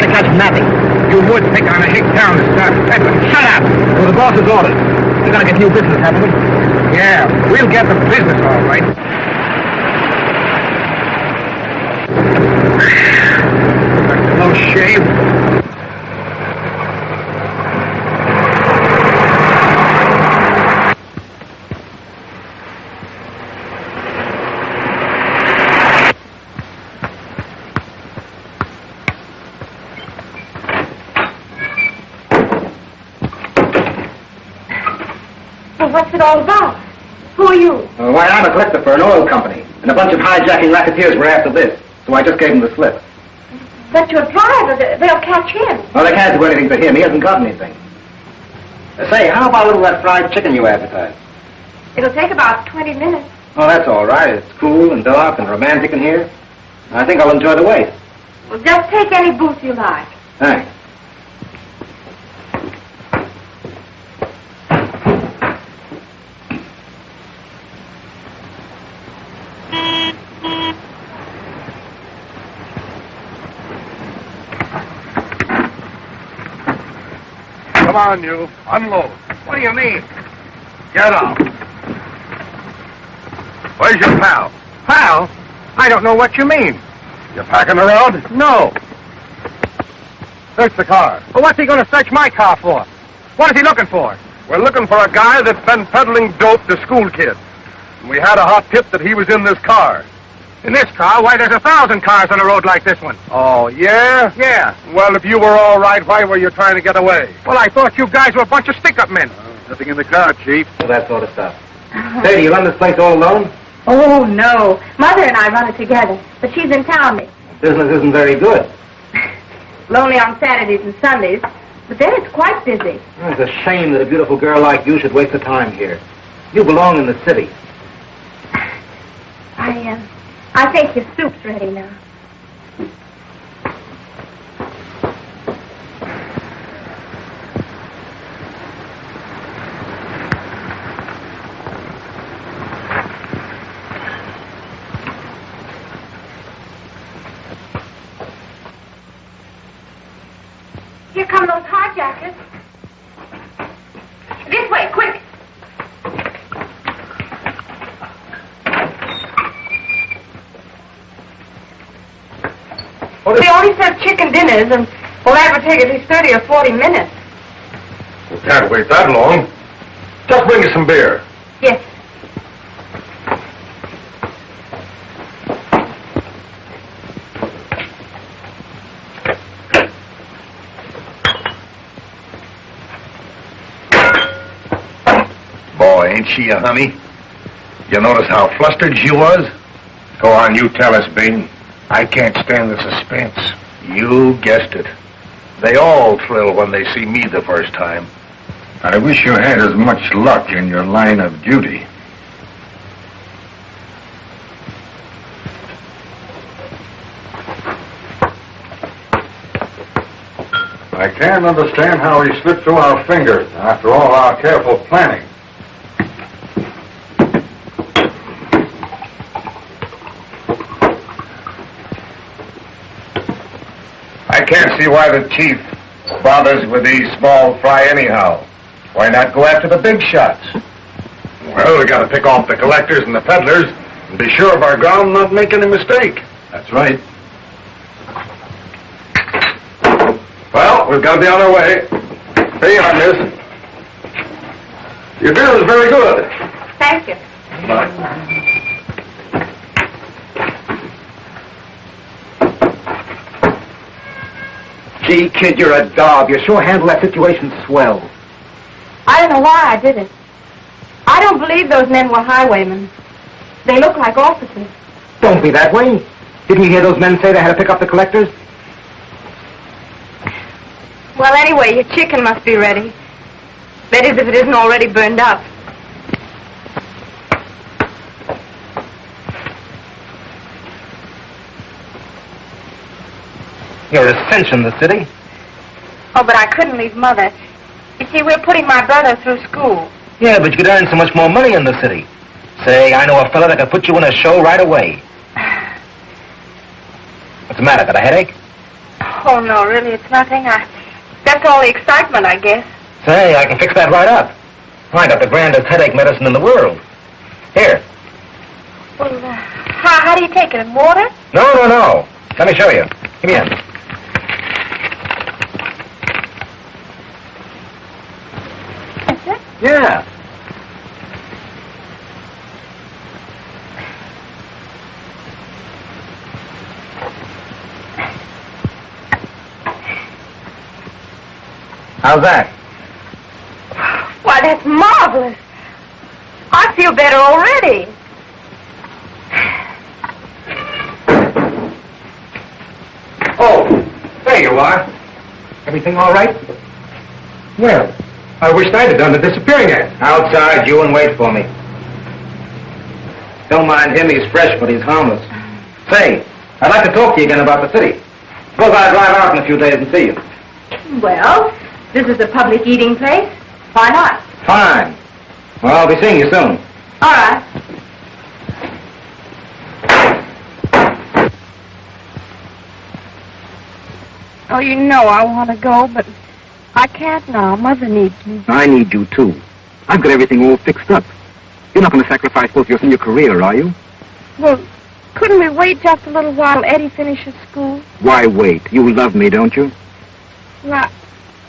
to catch napping. You would think on a hick town to start peddling. Shut up! Well, the boss's orders. We're gonna get new business, haven't we? Yeah, we'll get the business all right. No shave. Well, what's it all about? Who are you? Why, I'm a collector for an oil company, and a bunch of hijacking racketeers were after this, so I just gave them the slip. But your driver, they'll catch him. Well, they can't do anything to him. He hasn't got anything. Say, how about a little of that fried chicken you advertised? It'll take about 20 minutes. Oh, that's all right. It's cool and dark and romantic in here. I think I'll enjoy the wait. Well, just take any booth you like. Thanks. Come on, you. Unload. What do you mean? Get out. Where's your pal? Pal? I don't know what you mean. You packing around? No. Search the car. Well, what's he going to search my car for? What is he looking for? We're looking for a guy that's been peddling dope to school kids. And we had a hot tip that he was in this car. In this car? Why, there's 1,000 cars on a road like this one. Oh, yeah? Yeah. Well, if you were all right, why were you trying to get away? Well, I thought you guys were a bunch of stick-up men. Nothing in the car, Chief. Well, that sort of stuff. Say, do you run this place all alone? Oh, no. Mother and I run it together, but she's in town. Business isn't very good. Lonely on Saturdays and Sundays, but then it's quite busy. It's a shame that a beautiful girl like you should waste the time here. You belong in the city. I think your soup's ready now. Here come those hijackers. This way, quick. Well, they only serve chicken dinners, and well, that would take at least 30 or 40 minutes. We can't wait that long. Just bring us some beer. Yes. Boy, ain't she a honey? You notice how flustered she was? Go on, you tell us, Bing. I can't stand the suspense. You guessed it. They all thrill when they see me the first time. I wish you had as much luck in your line of duty. I can't understand how he slipped through our fingers after all our careful planning. I can't see why the chief bothers with these small fry anyhow. Why not go after the big shots? Well, we gotta pick off the collectors and the peddlers and be sure of our ground, not make any mistake. That's right. Well, we've got to be on our way. Here you are, miss. Your beer is very good. Thank you. Bye. Gee, kid, you're a dog. You sure handle that situation swell. I don't know why I did it. I don't believe those men were highwaymen. They look like officers. Don't be that way. Didn't you hear those men say they had to pick up the collectors? Well, anyway, your chicken must be ready. That is, if it isn't already burned up. You're a cinch in the city. Oh, but I couldn't leave Mother. You see, we're putting my brother through school. Yeah, but you could earn so much more money in the city. Say, I know a fella that could put you in a show right away. What's the matter? Got a headache? Oh, Oh, no, really, it's nothing. That's all the excitement, I guess. Say, I can fix that right up. I got the grandest headache medicine in the world. Here. Well, how do you take it? In water? No. Let me show you. Give me a... That's it? Yeah. How's that? Why, that's marvelous. I feel better already. Oh, there you are. Everything all right? Well, I wished I'd have done the disappearing act. Outside, you and wait for me. Don't mind him, he's fresh, but he's harmless. Say, I'd like to talk to you again about the city. Suppose I drive out in a few days and see you. Well, this is a public eating place. Why not? Fine. Well, I'll be seeing you soon. All right. Oh, you know I want to go, but I can't now. Mother needs me. I need you, too. I've got everything all fixed up. You're not going to sacrifice both yours and your career, are you? Well, couldn't we wait just a little while Eddie finishes school? Why wait? You love me, don't you? Well,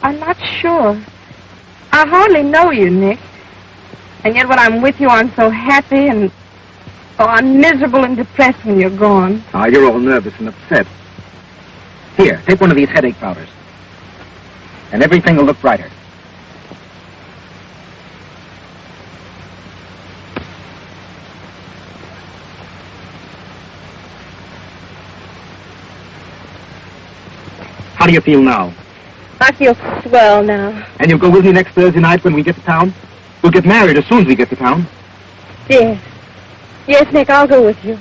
I'm not sure. I hardly know you, Nick. And yet when I'm with you, I'm so happy and... Oh, I'm miserable and depressed when you're gone. Ah, you're all nervous and upset. Here, take one of these headache powders. And everything will look brighter. How do you feel now? I feel swell now. And you'll go with me next Thursday night when we get to town? We'll get married as soon as we get to town. Yes. Yes, Nick, I'll go with you.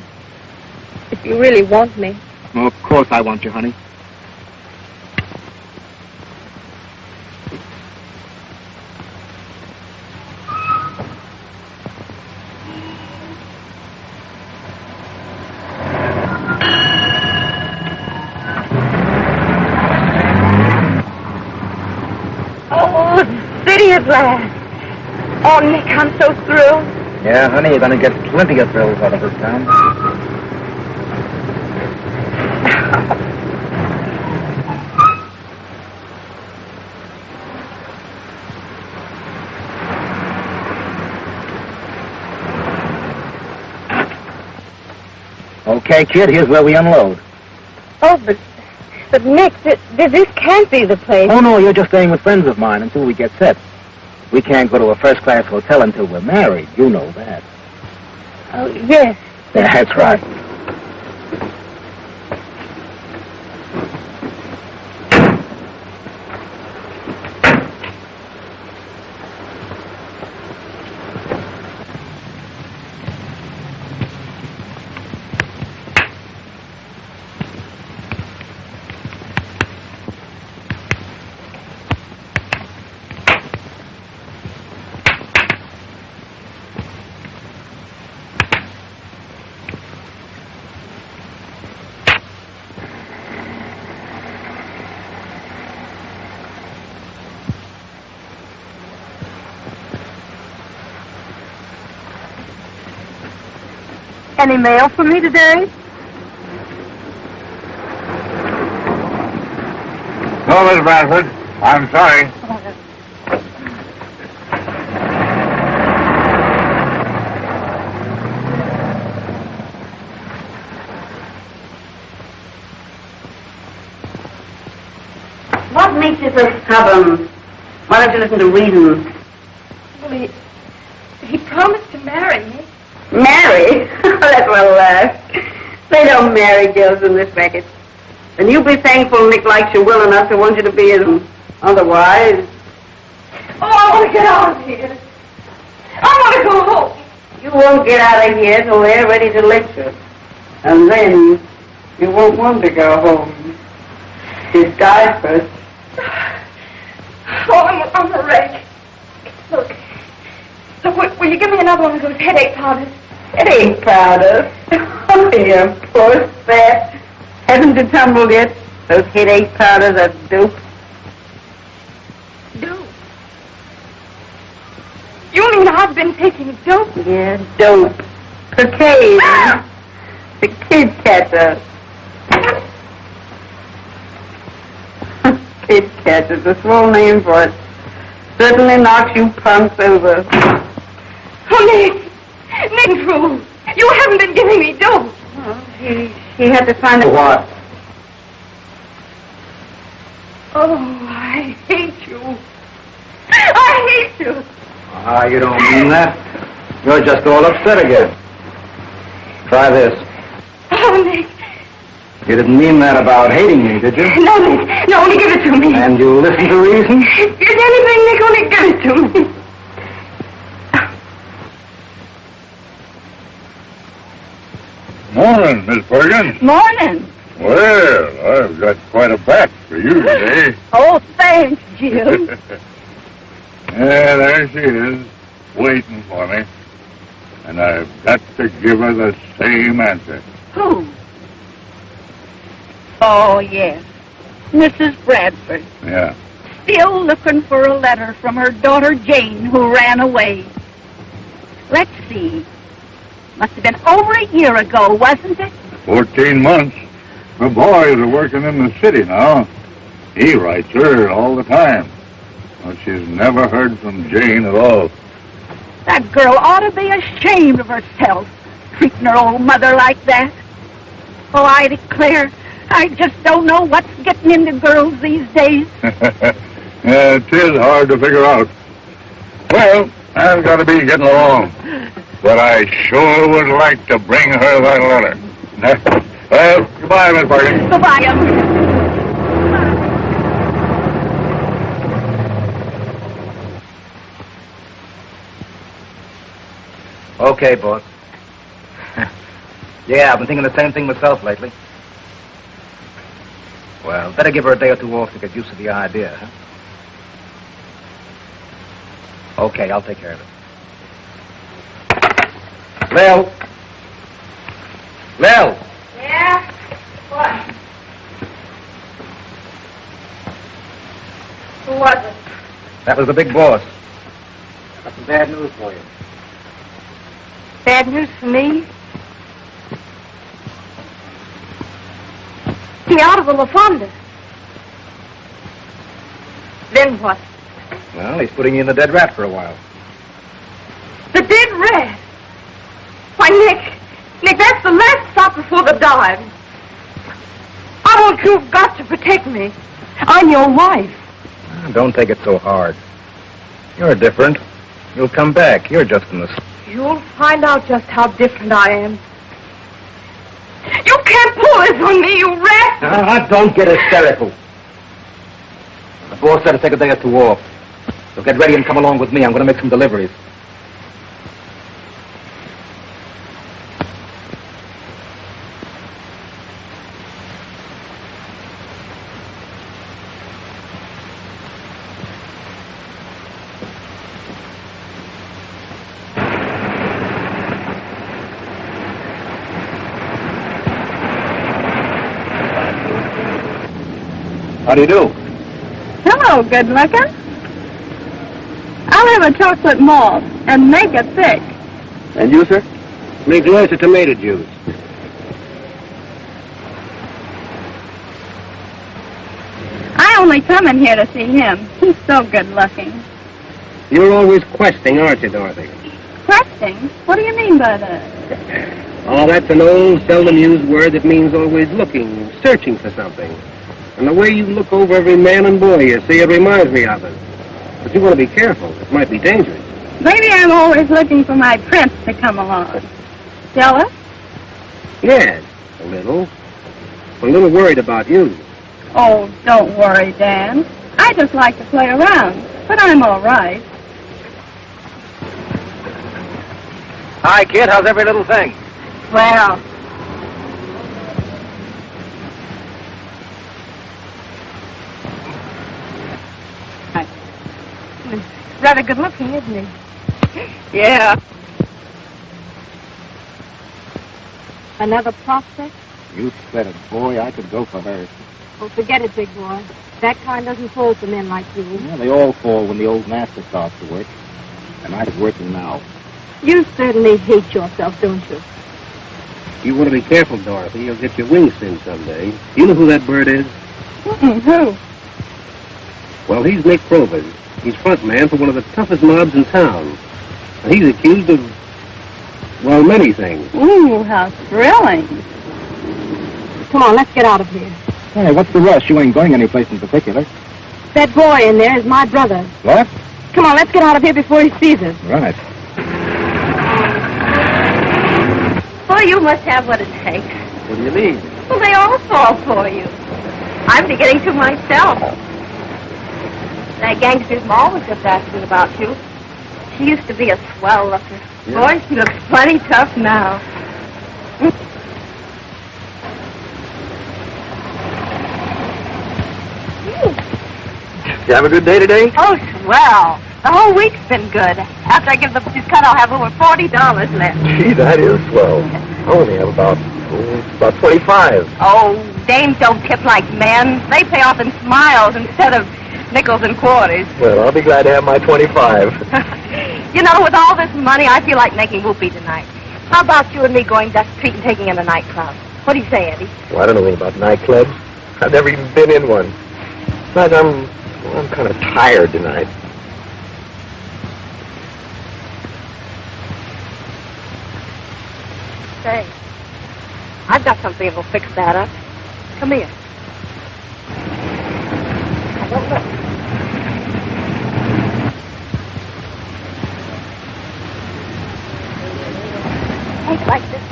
If you really want me. Oh, of course I want you, honey. Oh, city at last. Oh, Nick, I'm so thrilled. Yeah, honey, you're going to get plenty of thrills out of this town. Okay, kid, here's where we unload. Oh, but Nick, this can't be the place. Oh, no, you're just staying with friends of mine until we get set. We can't go to a first-class hotel until we're married. You know that. Oh, yes. Yeah, that's right. Any mail for me today? No, Miss Bradford. I'm sorry. What makes you so stubborn? Why don't you listen to reason? Well, he promised to marry me. Marry? That's well laugh. They don't marry girls in this racket. And you be thankful Nick likes you well enough to want you to be his. Otherwise... Oh, I want to get out of here. I want to go home. You won't get out of here till they're ready to let you. And then you won't want to go home. You'd die first. Oh, I'm a wreck. Look, will you give me another one of those headache powders? Headache powder? Oh, you poor fat. Hasn't it tumbled yet? Those headache powders are dope. Dope? You mean I've been taking dope? Yeah, dope. Cocaine. The kid catcher. Kid catcher's a small name for it. Certainly knocks you punks over. Oh, Nick! Nick, fool! You haven't been giving me dope! Well, he had to find What? Oh, I hate you. I hate you. Ah, you don't mean that. You're just all upset again. Try this. Oh, Nick. You didn't mean that about hating me, did you? No, Nick. No, only give it to me. And you listen to reason? If there's anything, Nick, only give it to me. Morning, Miss Bergen. Morning. Well, I've got quite a batch for you today. Oh, thanks, Jim. Yeah, there she is, waiting for me. And I've got to give her the same answer. Who? Oh, yes. Mrs. Bradford. Yeah. Still looking for a letter from her daughter Jane, who ran away. Let's see. Must have been over a year ago, wasn't it? 14 months. The boys are working in the city now. He writes her all the time. But she's never heard from Jane at all. That girl ought to be ashamed of herself, treating her old mother like that. Oh, I declare, I just don't know what's getting into girls these days. Yeah, it is hard to figure out. Well, I've got to be getting along. But I sure would like to bring her that letter. Well, goodbye, Miss Bergen. Goodbye, Okay, boss. Yeah, I've been thinking the same thing myself lately. Well, better give her a day or two off to get used to the idea, huh? Okay, I'll take care of it. Lil! Lil! Yeah? What? Who was it? That was the big boss. Got some bad news for you. Bad news for me? He out of the La Fonda. Then what? Well, he's putting you in the dead rat for a while. The dead rat? Why, Nick, that's the last stop before the dive. I want you've got to protect me. I'm your wife. Don't take it so hard. You're different. You'll come back. You're just in the... You'll find out just how different I am. You can't pull this on me, you rat! Don't get hysterical. The boss said to take a day or two off. So get ready and come along with me. I'm going to make some deliveries. How do you do? Hello, good looking. I'll have a chocolate malt and make it thick. And you, sir? Make lots of tomato juice. I only come in here to see him. He's so good looking. You're always questing, aren't you, Dorothy? Questing? What do you mean by that? Oh, that's an old, seldom used word that means always looking, searching for something. And the way you look over every man and boy you see, it reminds me of it. But you want to be careful. It might be dangerous. Maybe I'm always looking for my prince to come along. Jealous? Yes, a little. I'm a little worried about you. Oh, don't worry, Dan. I just like to play around, but I'm all right. Hi, kid. How's every little thing? Well, rather good looking, isn't he? Yeah. Another prospect? You said it, boy. I could go for her. Oh, forget it, big boy. That kind doesn't fall for men like you. Yeah, they all fall when the old master starts to work. And I'm working now. You certainly hate yourself, don't you? You want to be careful, Dorothy. You'll get your wings singed someday. You know who that bird is? Who? Well, he's Nick Probus. He's front man for one of the toughest mobs in town. And he's accused of, well, many things. Ooh, how thrilling. Come on, let's get out of here. Hey, what's the rush? You ain't going anyplace in particular. That boy in there is my brother. What? Come on, let's get out of here before he sees us. Right. Boy, you must have what it takes. What do you mean? Well, they all fall for you. I'm beginning to myself. That gangster's ma was just asking about you. She used to be a swell looker. Yeah. Boy, she looks plenty tough now. You have a good day today? Oh, swell. The whole week's been good. After I give the boys cut, I'll have over $40 left. Gee, that is swell. I only have about 25. Oh, dames don't tip like men. They pay off in smiles instead of nickels and quarters. Well, I'll be glad to have my 25. You know, with all this money, I feel like making whoopee tonight. How about you and me going Dust Street and taking in a nightclub? What do you say, Eddie? Well, I don't know anything about nightclubs. I've never even been in one. Besides, I'm kind of tired tonight. Say, I've got something that'll fix that up. Come here. Now, don't look. Take like this.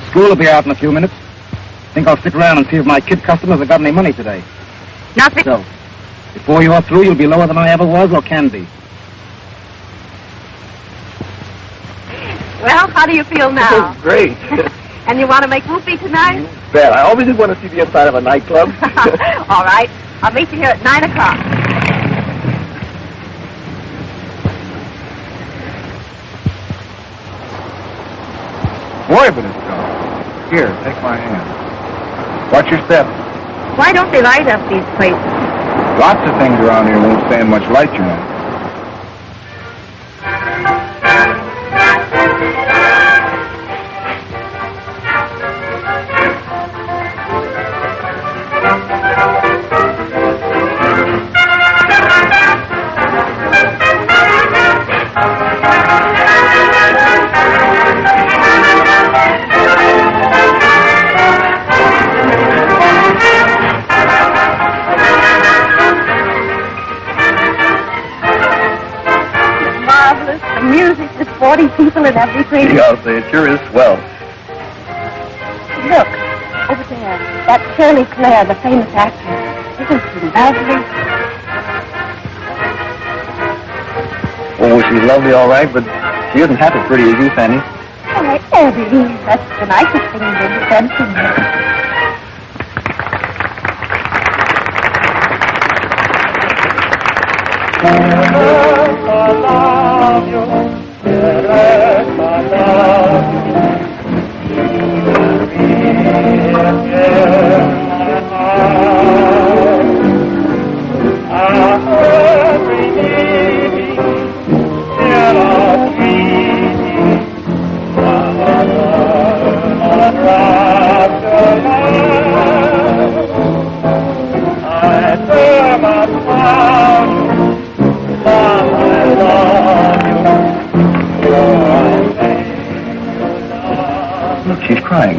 School will be out in a few minutes. Think I'll stick around and see if my kid customers have got any money today. Nothing. So, before you're through, you'll be lower than I ever was or can be. Well, how do you feel now? Great. And you want to make whoopee tonight? Bet. I always did want to see the inside of a nightclub. All right. I'll meet you here at 9 o'clock. Boy, but it's gone. Here, take my hand. Watch your step. Why don't they light up these places? Lots of things around here won't stand much light, you know. The music, there's 40 people in every place. Yeah, I'll say it sure is swell. Look, over there, that's Shirley Clare, the famous actress. Isn't she lovely? Oh, she's lovely, all right, but she isn't half as pretty as you, Fanny. Oh, Eddie, that's the nicest thing you've ever said to me. Look, she's crying.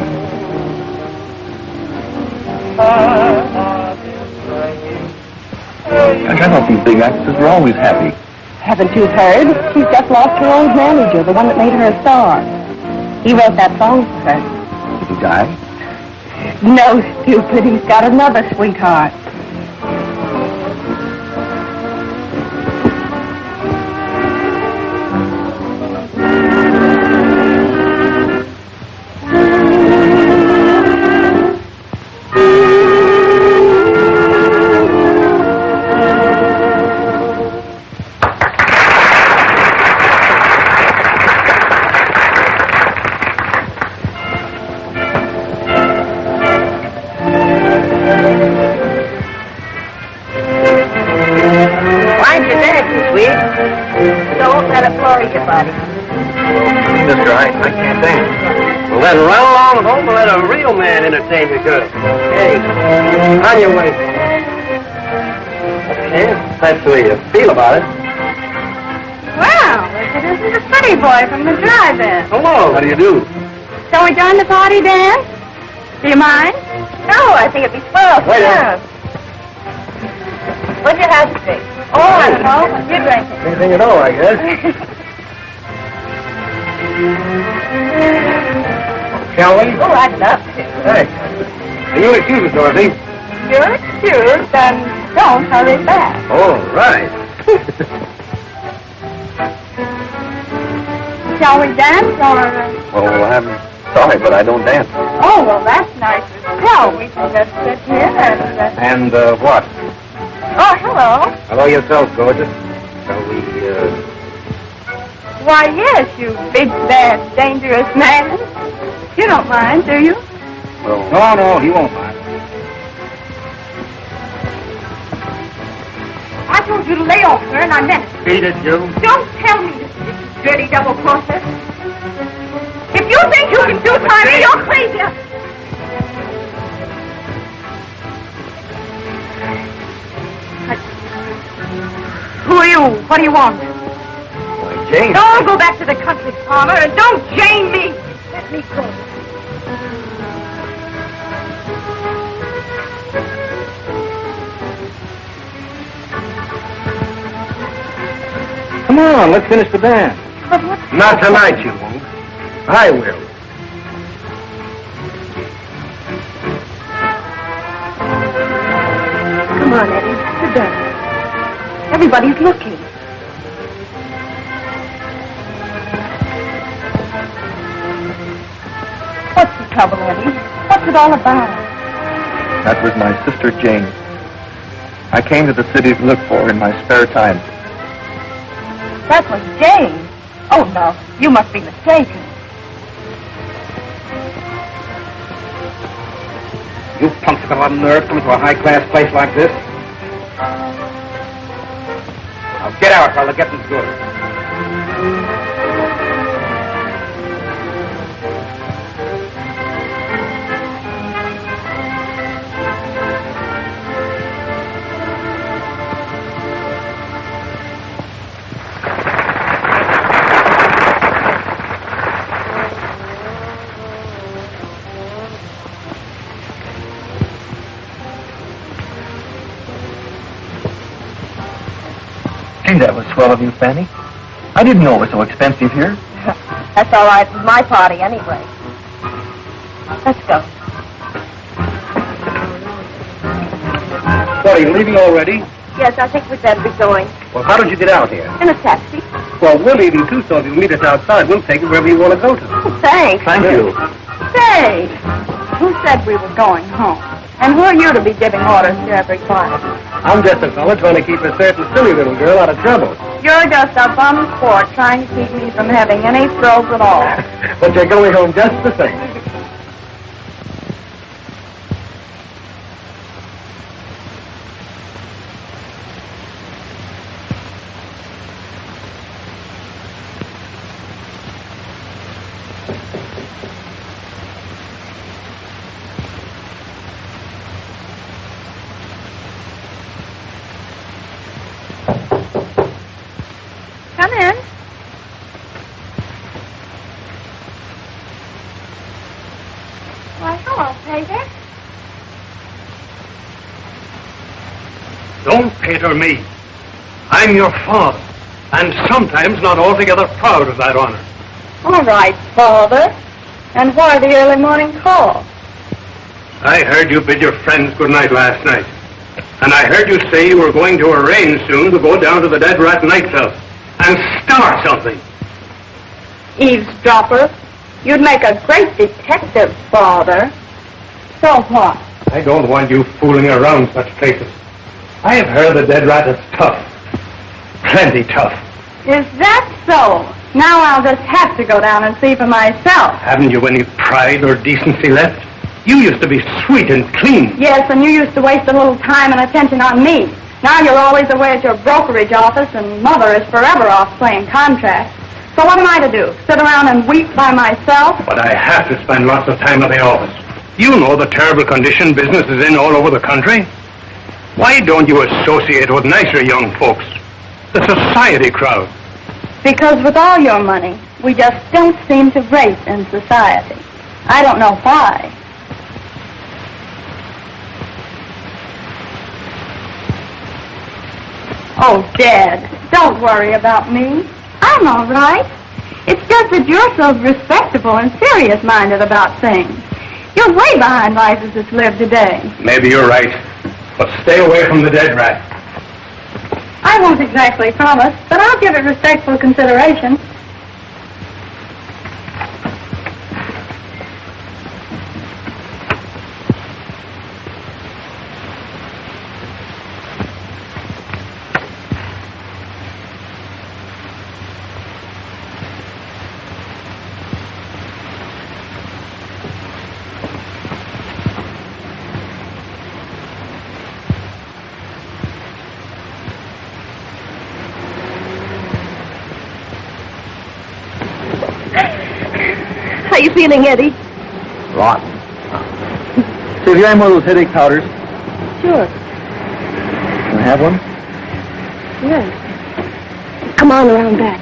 Gosh, I thought these big actresses were always happy. Haven't you heard? She's just lost her old manager, the one that made her a star. He wrote that song for her. Did he die? No, stupid. He's got another sweetheart. for you, buddy. Well, mister, I can't dance. Well, then run along home and let a real man entertain you, girl. Hey, on your way. Okay, that's the way you feel about it. Well, if it isn't the pretty boy from the drive-in. Hello. How do you do? Shall we join the party, Dan? Do you mind? No, I think it'd be swell. Wait a What'd you have to drink? Oh, I don't know. What you drinking? Anything at all, I guess. Shall we? Oh, I'd love to. Thanks. You'll excuse us, Dorothy. You're excused, and don't hurry back. All right. Shall we dance, or... Well, I'm sorry, but I don't dance. Oh, well, that's nice as hell. We can just sit here and... And, what? Oh, hello. Hello yourself, gorgeous. Shall we, Why, yes, you big, bad, dangerous man. You don't mind, do you? Well... No, he won't mind. I told you to lay off, sir, and I meant it. Beat it, you. Don't tell me this, you dirty double-crosser. If you think you can do time, you're crazy. Who are you? What do you want? Why, Jane. Don't go back to the country, Palmer, and don't Jane me. Let me go. Come on, let's finish the dance. But what? Not tonight, you won't. I will. Come on, Eddie. Sit down. Everybody's looking. What's the trouble, Eddie? What's it all about? That was my sister Jane. I came to the city to look for her in my spare time. That was Jane. Oh, no. You must be mistaken. You punks have got a lot of nerve coming to a high-class place like this. Now get out while the getting's good. Gee, that was swell of you, Fanny. I didn't know it was so expensive here. That's all right. It's my party anyway. Let's go. What, are you leaving already? Yes, I think we'd better be going. Well, how did you get out here? In a taxi. Well, we're leaving too, so if you meet us outside, we'll take you wherever you want to go to. Oh, thanks. Thank you. Say, who said we were going home? And who are you to be giving orders to everybody? I'm just a fella trying to keep a certain silly little girl out of trouble. You're just a bum sport trying to keep me from having any thrills at all. But you're going home just the same. Come in. Why, hello, Pater. Don't pater me. I'm your father, and sometimes not altogether proud of that honor. All right, Father. And why the early morning call? I heard you bid your friends good night last night. And I heard you say you were going to arrange soon to go down to the Dead Rat nightclub and start something. Eavesdropper. You'd make a great detective, Father. So what? I don't want you fooling around such places. I have heard the Dead Rat is tough. Plenty tough. Is that so? Now I'll just have to go down and see for myself. Haven't you any pride or decency left? You used to be sweet and clean. Yes, and you used to waste a little time and attention on me. Now you're always away at your brokerage office, and Mother is forever off playing contracts. So what am I to do? Sit around and weep by myself? But I have to spend lots of time at the office. You know the terrible condition business is in all over the country. Why don't you associate with nicer young folks? The society crowd. Because with all your money, we just don't seem to rate in society. I don't know why. Oh, Dad, don't worry about me. I'm all right. It's just that you're so respectable and serious-minded about things. You're way behind life as it's lived today. Maybe you're right. But stay away from the dead rat. I won't exactly promise, but I'll give it respectful consideration. How you feeling, Eddie? Rotten. Say, have you one of those headache powders? Sure. Can I have one? Yes. Come on around back.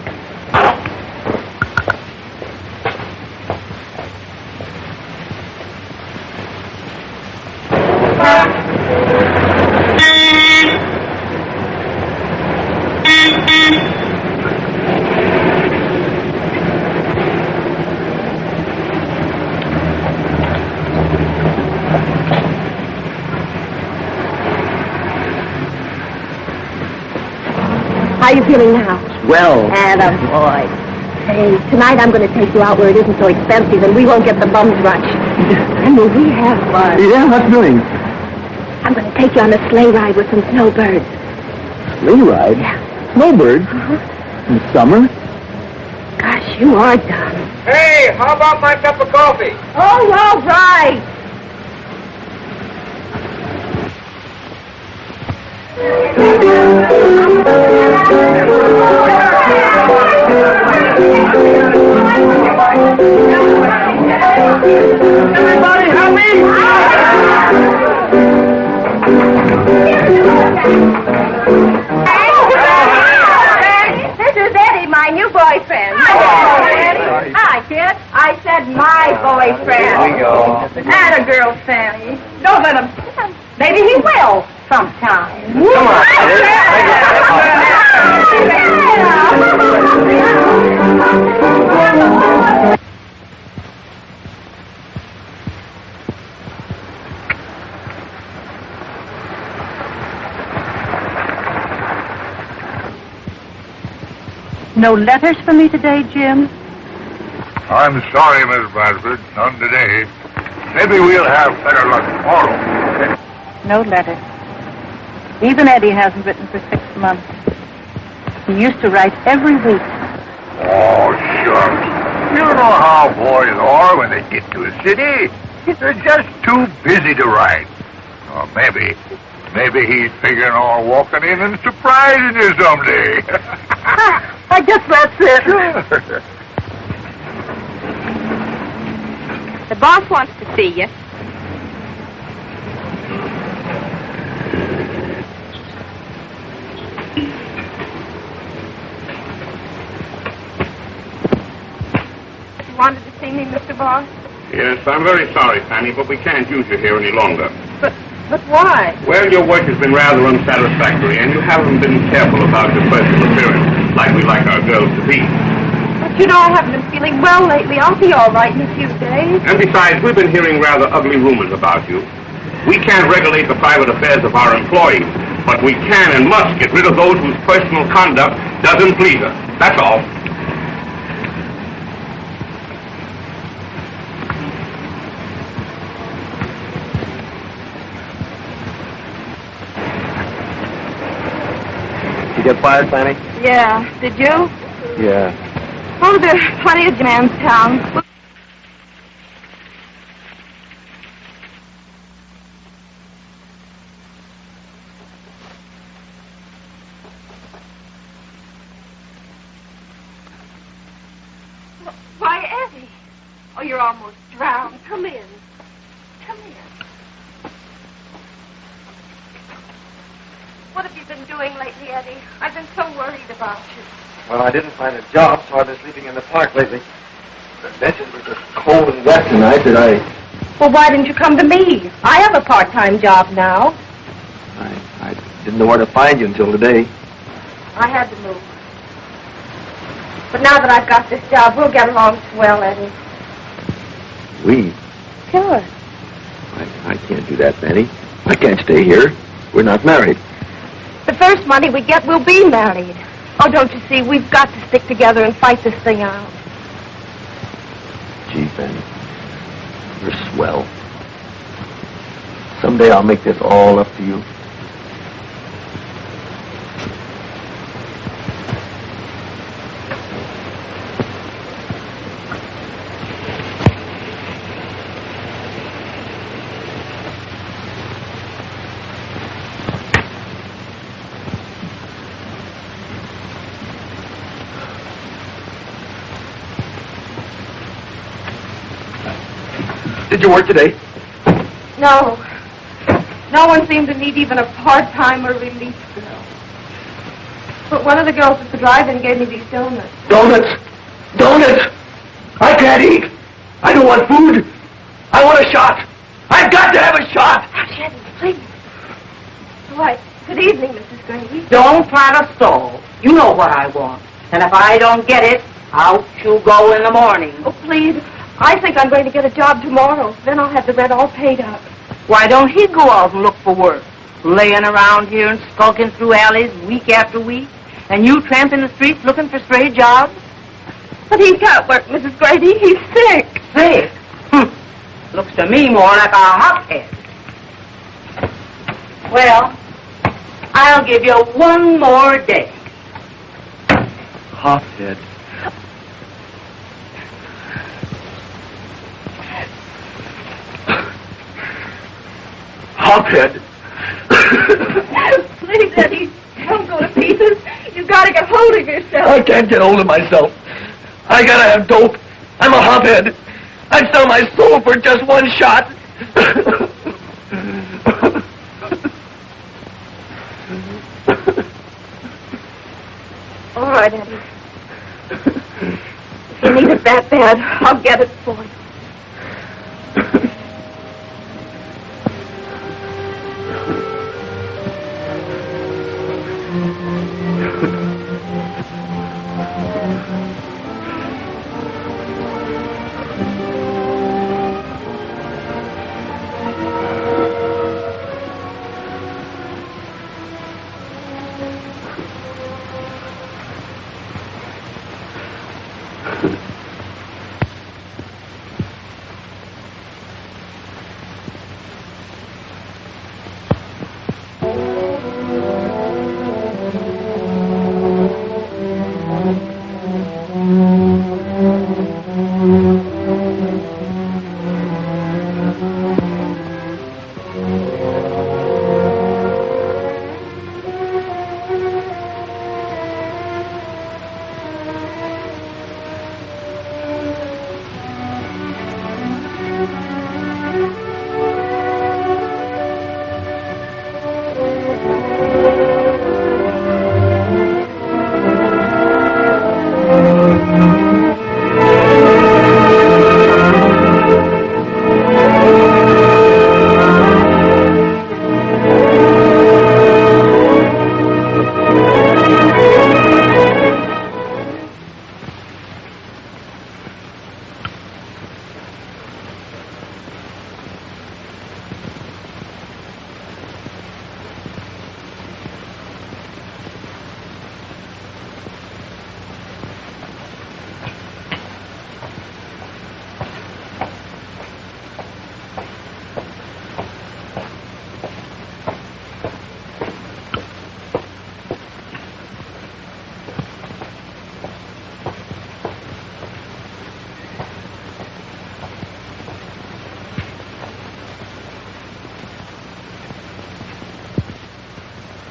How are you feeling now? Well. Attaboy. Hey, tonight I'm going to take you out where it isn't so expensive and we won't get the bums rush. I mean, we have fun. Yeah, what's doing? I'm going to take you on a sleigh ride with some snowbirds. Sleigh ride? Yeah. Snowbirds? Uh-huh. In summer? Gosh, you are dumb. Hey, how about my cup of coffee? Oh, all right. Everybody happy? This is Eddie, my new boyfriend. Hi, kid. I said my boyfriend. Here we go. And a girl, Fanny. Don't let him. Maybe he will sometime. Come on, No letters for me today, Jim? I'm sorry, Miss Bradford. None today. Maybe we'll have better luck tomorrow. No letters. Even Eddie hasn't written for 6 months. He used to write every week. Oh, shucks. You know how boys are when they get to a city. They're just too busy to write. Or maybe he's figuring on walking in and surprising you someday. I guess that's it. Sure. The boss wants to see you. You wanted to see me, Mr. Boss? Yes, I'm very sorry, Fanny, but we can't use you here any longer. But why? Well, your work has been rather unsatisfactory, and you haven't been careful about your personal appearance, like we like our girls to be. But you know, I haven't been feeling well lately. I'll be all right in a few days. And besides, we've been hearing rather ugly rumors about you. We can't regulate the private affairs of our employees, but we can and must get rid of those whose personal conduct doesn't please us. That's all. You get fired, Fanny? Yeah. Did you? Yeah. Oh, there's plenty of jams town. Why, Eddie. Oh, you're almost drowned. Come in. Come in. What have you been doing lately, Eddie? I've been so worried about you. Well, I didn't find a job, so I've been sleeping in the park lately. The benches were just cold and wet tonight that Well, why didn't you come to me? I have a part-time job now. I didn't know where to find you until today. I had to move. But now that I've got this job, we'll get along swell, Eddie. We? Sure. I can't do that, Fanny. I can't stay here. We're not married. The first money we get, we'll be married. Oh, don't you see, we've got to stick together and fight this thing out. Gee, Fanny, you're swell. Someday I'll make this all up to you. Did you work today? No. No one seemed to need even a part-time or relief girl. But one of the girls at the drive-in gave me these donuts. Donuts! Donuts! I can't eat! I don't want food! I want a shot! I've got to have a shot! Hush, Eddie, please. Why, good evening, Mrs. Grady. Don't try to stall. You know what I want. And if I don't get it, out you go in the morning. Oh, please. I think I'm going to get a job tomorrow. Then I'll have the rent all paid up. Why don't he go out and look for work? Laying around here and skulking through alleys week after week, and you tramping the streets looking for stray jobs? But he can't work, Mrs. Grady. He's sick. Sick? Looks to me more like a hophead. Well, I'll give you one more day. Hophead. Hophead. Please, Eddie, don't go to pieces. You've got to get hold of yourself. I can't get hold of myself. I gotta have dope. I'm a hophead. I'd sell my soul for just one shot. All right, Eddie. If you need it that bad, I'll get it for you.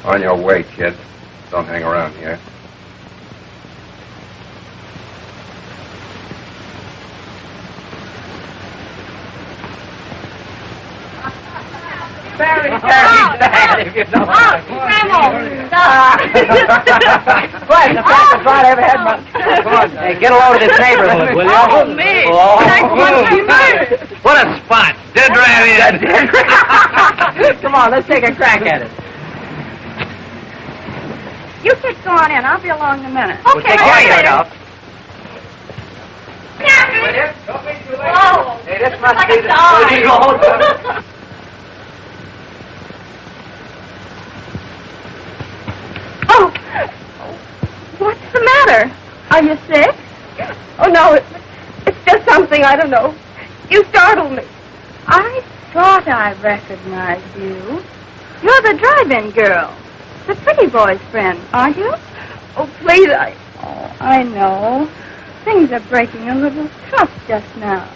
On your way, kid. Don't hang around here. Very sad if you don't mind. Boy, the fastest ride I ever had. Come on, hey, get a load of this neighborhood, will you? Oh, me. Nice one, Peter. What a spot! Dead right in. Come on, let's take a crack at it. You kids go on in. I'll be along in a minute. We'll take care of it now. Don't be too late. Oh, Hey, this must like be a the dog. Oh, what's the matter? Are you sick? Oh, no, it's just something, I don't know. You startled me. I thought I recognized you. You're the drive-in girl. The pretty boy's friend, aren't you? Oh, please, Oh, I know. Things are breaking a little tough just now.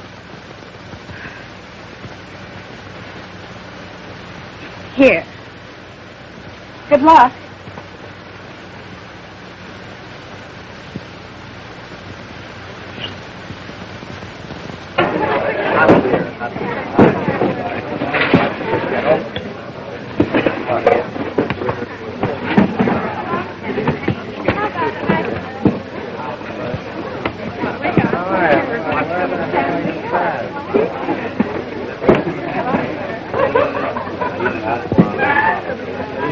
Here. Good luck.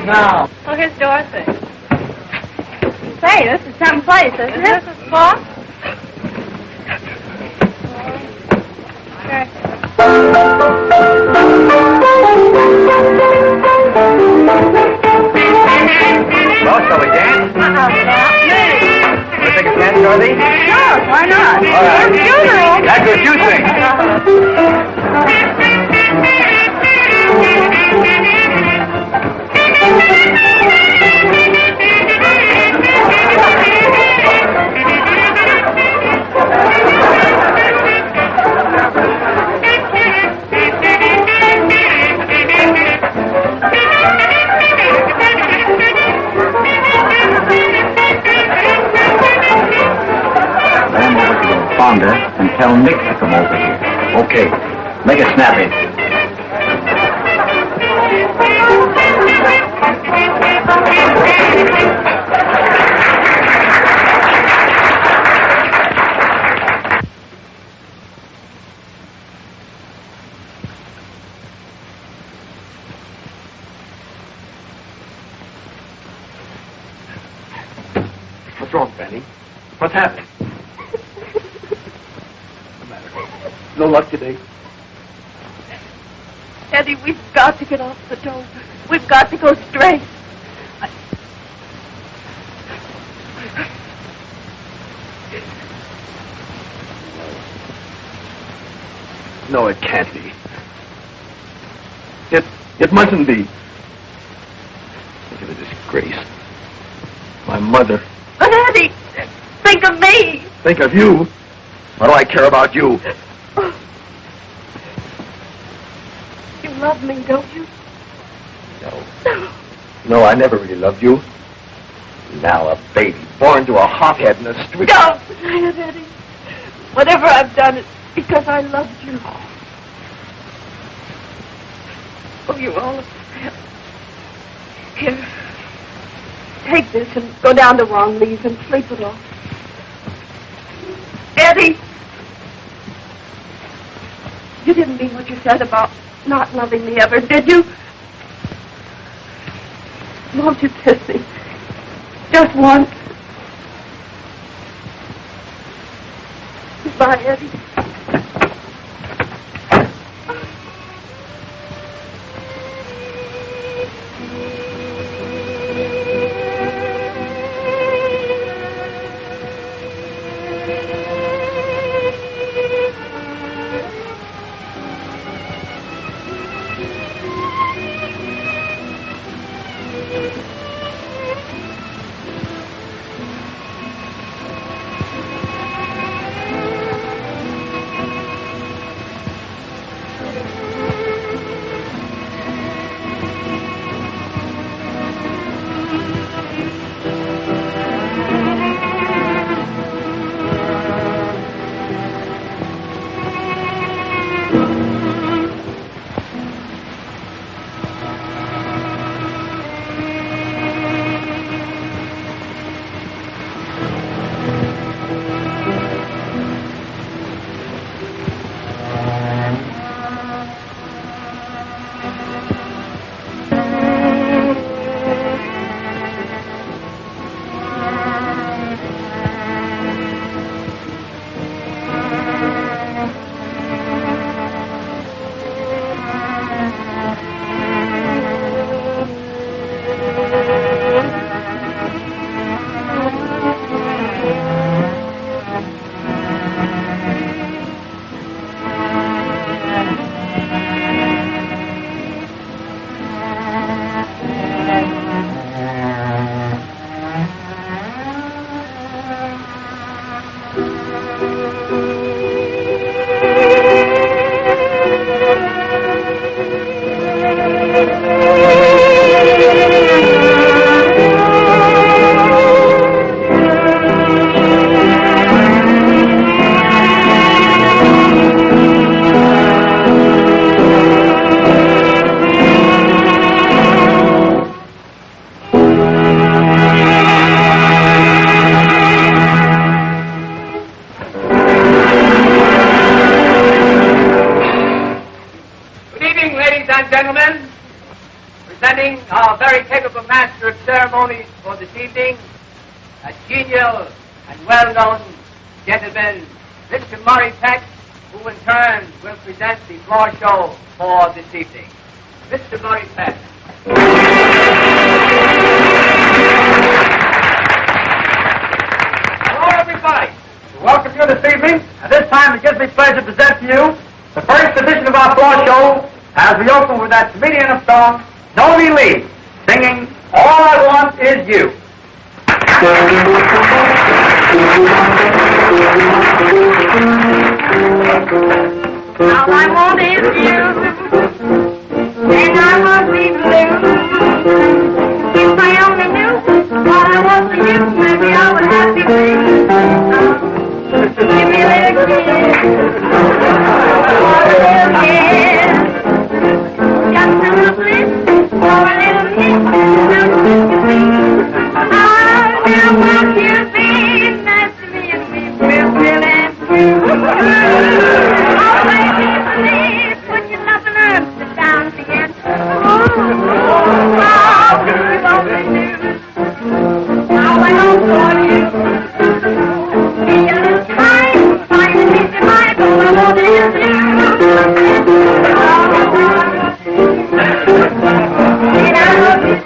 Now. Oh, here's Dorothy. Say, this is some place, isn't it? Is this a spot? Well, shall we dance? Not me. Want to take a dance, Dorothy? Sure, why not? All right. Funeral. That's what you think. Ram over to the founder and tell Nick to come over here. Okay. Make it snappy. What's wrong, Fanny? What's happening? What's the matter? No luck today? Eddie, we've got to get off the dope. We've got to go straight. No, it can't be. It mustn't be. Think of the disgrace. My mother. But Eddie, think of me. Think of you. What do I care about you? You love me, don't you? No. No, I never really loved you. Now a baby born to a hothead in the street. Don't say it, Eddie. Whatever I've done, it's because I loved you. Oh, you're all upset. Here, take this and go down to Wangley's and sleep it off. Eddie! You didn't mean what you said about not loving me ever, did you? Won't you kiss me? Just once. Goodbye, Eddie. ceremonies for this evening, a genial and well-known gentleman, Mr. Murray Peck, who in turn will present the floor show for this evening. Mr. Murray Peck. Hello, everybody. We welcome you this evening. At this time, it gives me pleasure to present to you the first edition of our floor show, as we open with that comedian of song, Noni Lee, singing All I Want Is You. All I want is you, and I won't be blue. If I only knew what I want for you, maybe I would have to give me a little kiss, or a little kiss, just a little bliss, or a little kiss, I want you to be nice to me and be real and true. Oh, baby, please put your loving arms down again. Oh, you only knew how I long for you. Be a little kind, find a piece of mind, all I want is you. And I love you.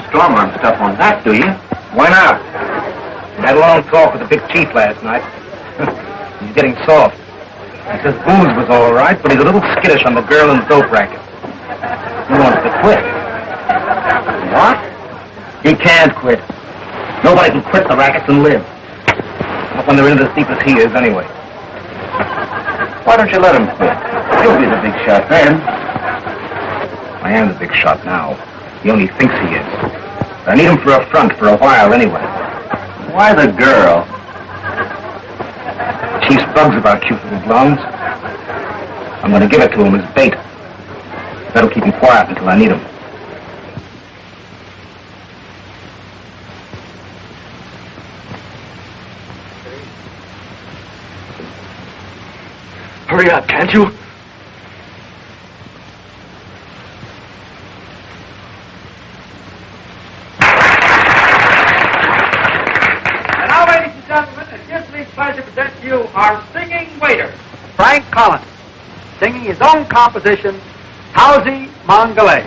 Strong arm stuff on that, do you? Why not? I had a long talk with the big chief last night. He's getting soft. He says booze was all right, but he's a little skittish on the girl and dope racket. He wants to quit. What? He can't quit. Nobody can quit the rackets and live. Not when they're in as deep as he is, anyway. Why don't you let him quit? He'll be the big shot then. I am the big shot now. He only thinks he is. I need him for a front for a while anyway. Why the girl? Chief's bugs about cute little blondes. I'm going to give it to him as bait. That'll keep him quiet until I need him. Hurry up, can't you? Our singing waiter, Frank Collins, singing his own composition, Howsy Mongolay.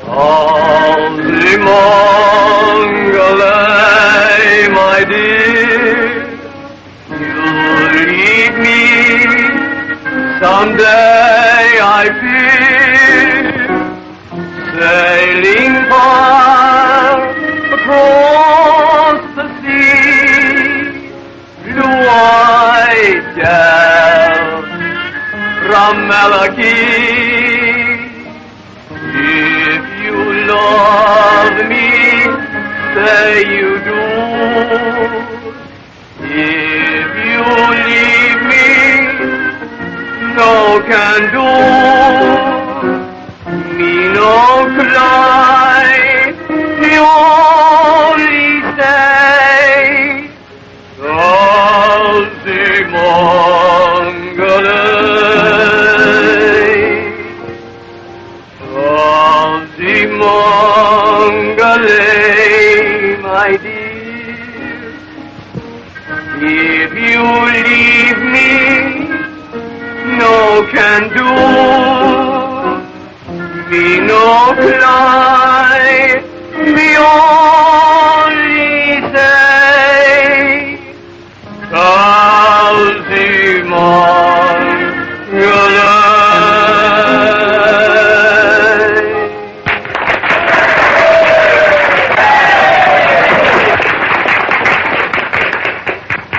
Howsy Mongolay, my dear, you'll leave me someday, I fear. Sailing far across the sea, blue-eyed gal from Malachi. If you love me, say you do. If you leave me, no can do. Me no cry, me only say, Howsy Mongolay, Howsy Mongolay, my dear. If you leave me, no can do. Me no cry, We only say,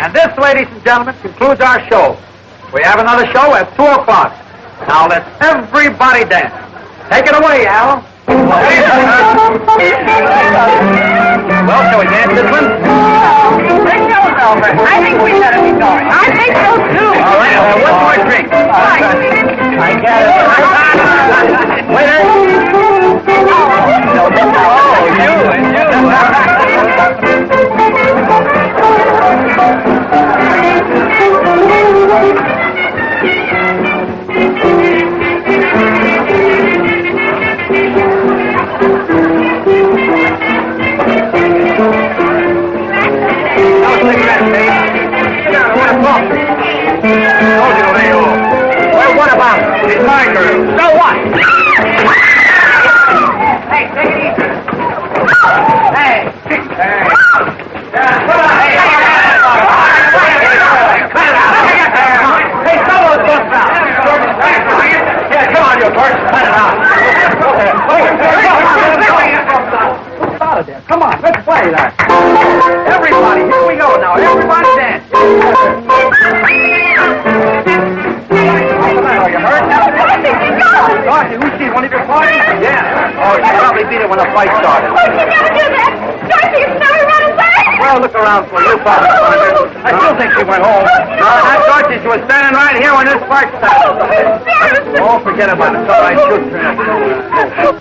And this, ladies and gentlemen, concludes our show. We have another show at 2 o'clock. Now let's everybody dance. Take it away, Al. Well, shall we dance this one? I think we better be going. I think so, too. All right, one more drink. I got it. Waiter. Well, what about it? It's my girl. So what? Hey, take it easy. Hey. Hey. Hey, someone's going out. Yeah, come on, you first. Cut it out. Who's out of there? Come on, let's play that. Everybody, here we go now. Everybody dance. Are you hurt? Dorothy, who's she? One of your parties? Yeah. Oh, she probably beat it when the fight started. Oh, you never do that. Dorothy, you never run away. Well, look around for you, Father. I still think she went home. No, not Dorothy. She was standing right here when this fight started. Oh, forget about it. It's all right. She'll turn.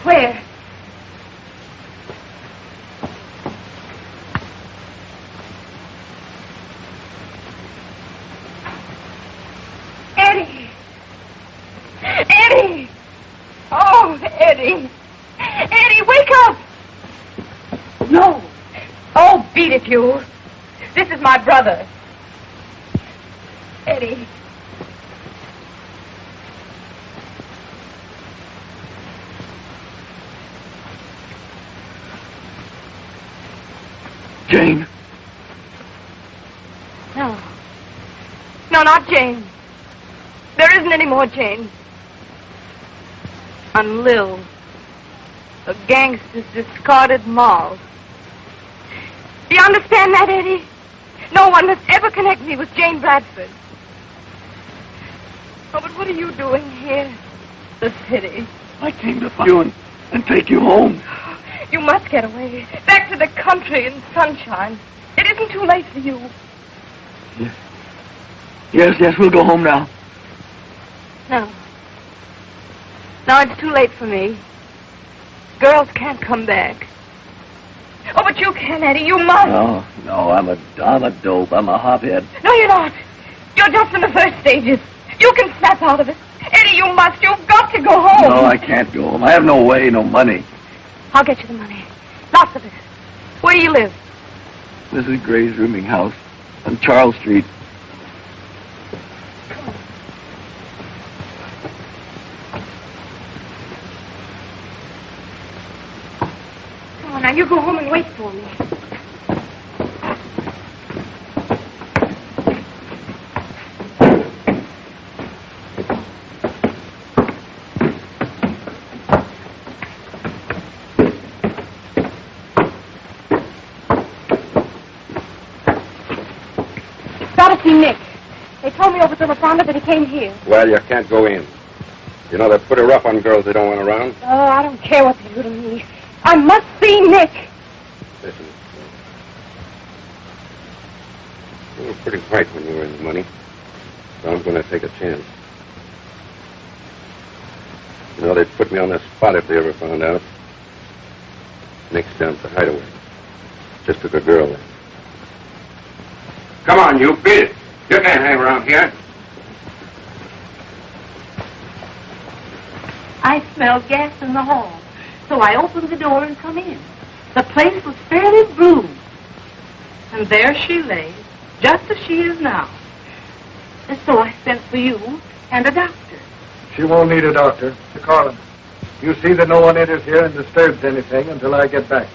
Where? Eddie! Eddie! Oh, Eddie! Eddie, wake up! No! Oh, beat it, you! This is my brother. Eddie. Jane. No. No, not Jane. There isn't any more Jane. I'm Lil, a gangster's discarded moll. Do you understand that, Eddie? No one must ever connect me with Jane Bradford. Oh, but what are you doing here? The city. I came to find you and take you home. You must get away. Back to the country and sunshine. It isn't too late for you. Yes, we'll go home now. No. No, it's too late for me. Girls can't come back. Oh, but you can, Eddie. You must. No, I'm a dope. I'm a hophead. No, you're not. You're just in the first stages. You can snap out of it. Eddie, you must. You've got to go home. No, I can't go home. I have no way, no money. I'll get you the money. Lots of it. Where do you live? Mrs. Gray's rooming house on Charles Street. Come on, now you go home and wait for me. Gotta see Nick. They told me over to La Fonda that he came here. Well, you can't go in. You know, they're pretty rough on girls they don't want around. Oh, I don't care what they do to me. I must see Nick. Listen. You were pretty bright when you were in the money. So I'm going to take a chance. You know, they'd put me on the spot if they ever found out. Nick's down at the hideaway. Just took a girl there. Come on, you. Beat it. You can't hang around here. I smelled gas in the hall, so I opened the door and come in. The place was fairly blue. And there she lay, just as she is now. And so I sent for you and a doctor. She won't need a doctor. Call him. You see that no one enters here and disturbs anything until I get back.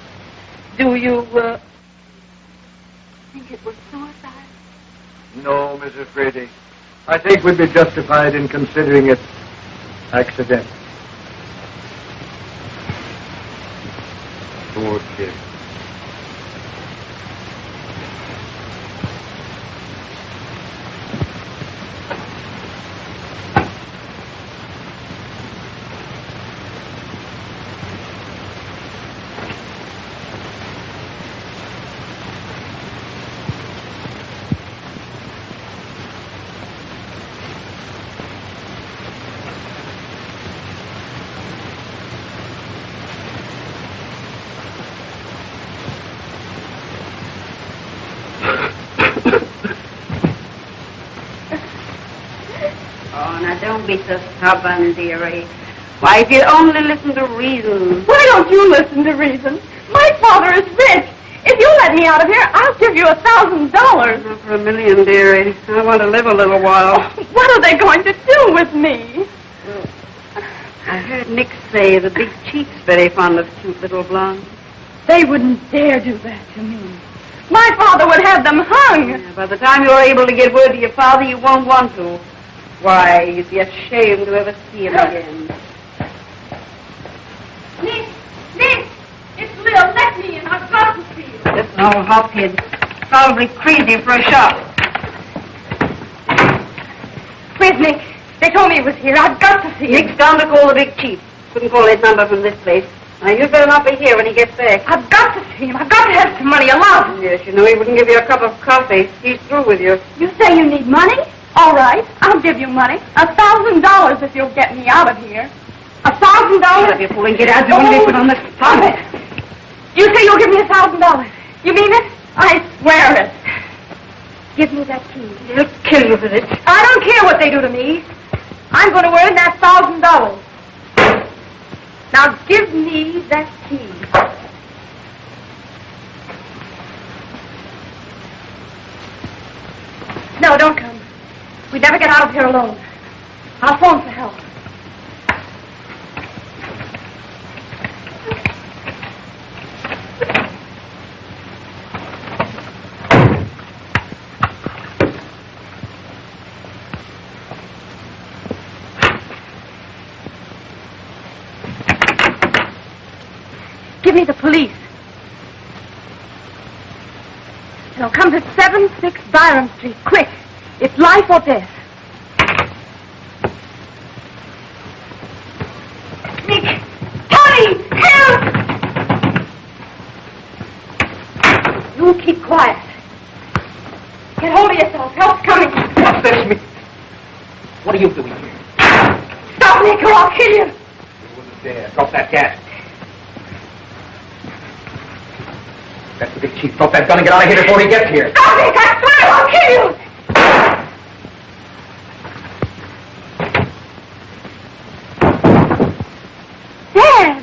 Do you, think it was suicide? No, Mrs. Brady. I think we'd be justified in considering it accidental. Poor kid. Don't be so stubborn, dearie. Why, if you'd only listen to reason. Why don't you listen to reason? My father is rich. If you let me out of here, I'll give you $1,000. Not for $1 million, dearie. I want to live a little while. What are they going to do with me? I heard Nick say the big chief's very fond of cute little blondes. They wouldn't dare do that to me. My father would have them hung. Yeah, by the time you're able to get word to your father, you won't want to. Why, you'd be ashamed to ever see him again. Nick! It's Lil. Let me in. I've got to see you. Just an old hopkid. Probably crazy for a shot. Where's Nick? They told me he was here. I've got to see him. Nick's gone to call the big chief. Couldn't call his number from this place. Now, you'd better not be here when he gets back. I've got to see him. I've got to have some money allowed. Yes, you know he wouldn't give you a cup of coffee. He's through with you. You say you need money? All right, I'll give you money. $1,000 if you'll get me out of here. $1,000? Shut up, you fool, and get out. You want to be put on the spot. You say you'll give me $1,000. You mean it? I swear it. Give me that key. They'll kill you for this. I don't care what they do to me. I'm going to earn that $1,000. Now give me that key. No, don't come. We'd never get out of here alone. I'll phone for help. Give me the police. Now come to 76 Byron Street, quick. It's life or death. Nick! Tony! Help! You keep quiet. Get hold of yourself. Help's coming. What's this, me? What are you doing here? Stop, Nick, or I'll kill you. You wouldn't dare. Drop that gas. That's the big chief. Drop that gun and get out of here before he gets here. Stop, Nick! I swear I'll kill you! Dad!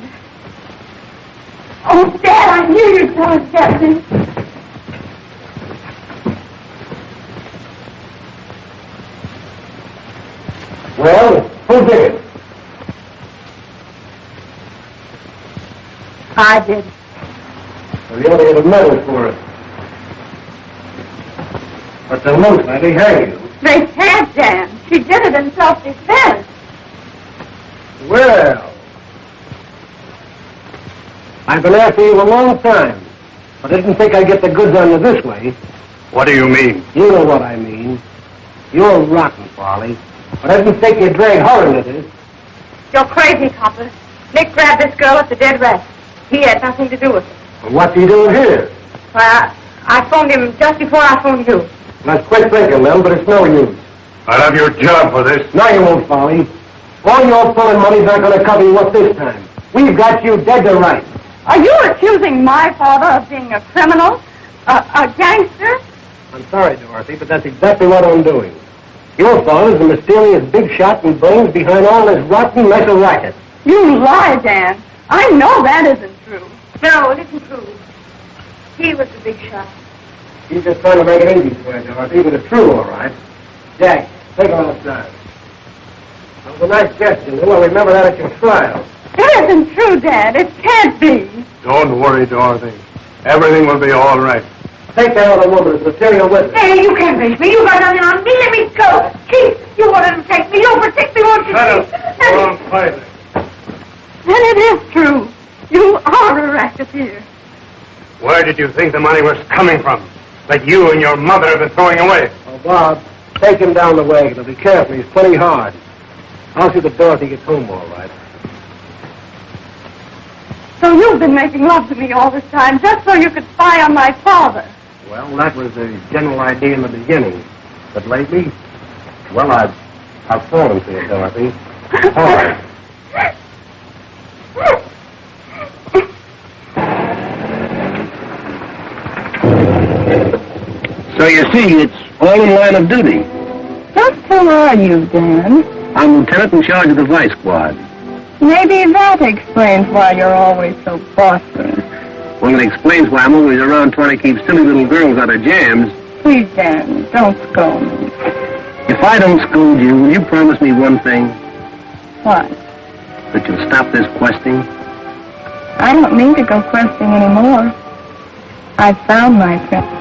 Oh, Dad, I knew you'd tell us, Captain. Well, who did it? I did. Well, you ought to get a medal for it. But the most lady hang you. They can't, Dan. She did it in self-defense. Well, I've been after you a long time, but I didn't think I'd get the goods on you this way. What do you mean? You know what I mean. You're rotten, Farley, but I didn't think you'd drag her into this. You're crazy, Copper. Nick grabbed this girl at the dead rest. He had nothing to do with it. Well, what's he doing here? Well, I phoned him just before I phoned you. Let's quit thinking, Lil, but it's no use. I'll have your job for this. No, you won't, Folly. All your pulling money's not going to cover you up this time. We've got you dead to rights. Are you accusing my father of being a criminal? A gangster? I'm sorry, Dorothy, but that's exactly what I'm doing. Your father's the mysterious big shot and brains behind all this rotten mess of racket. You lie, Dan. I know that isn't true. No, it isn't true. He was the big shot. He's just trying to make it easy for you, Dorothy, but it's true, all right. Jack, take her outside. That was a nice gesture. We'll remember that at your trial. It isn't true, Dad. It can't be. Don't worry, Dorothy. Everything will be all right. Take that other woman as material witness. Hey, you can't raise me. You got nothing on me. Let me go. Chief, you wanted to take me. You'll protect me, won't you, Chief? Go on quietly. Then it is true. You are a racketeer. Where did you think the money was coming from? That you and your mother have been throwing away? Oh, Bob, take him down the wagon. But be careful. He's plenty hard. I'll see that Dorothy gets home all right. So you've been making love to me all this time just so you could spy on my father. Well, that was the general idea in the beginning. But lately, well, I've fallen for you, Dorothy. All right. So you see, it's all in line of duty. Just who are you, Dan? I'm lieutenant in charge of the vice squad. Maybe that explains why you're always so bossy. Well, it explains why I'm always around trying to keep silly little girls out of jams. Please, Dan, don't scold me. If I don't scold you, will you promise me one thing? What? That you'll stop this questing? I don't need to go questing anymore. I found my friend.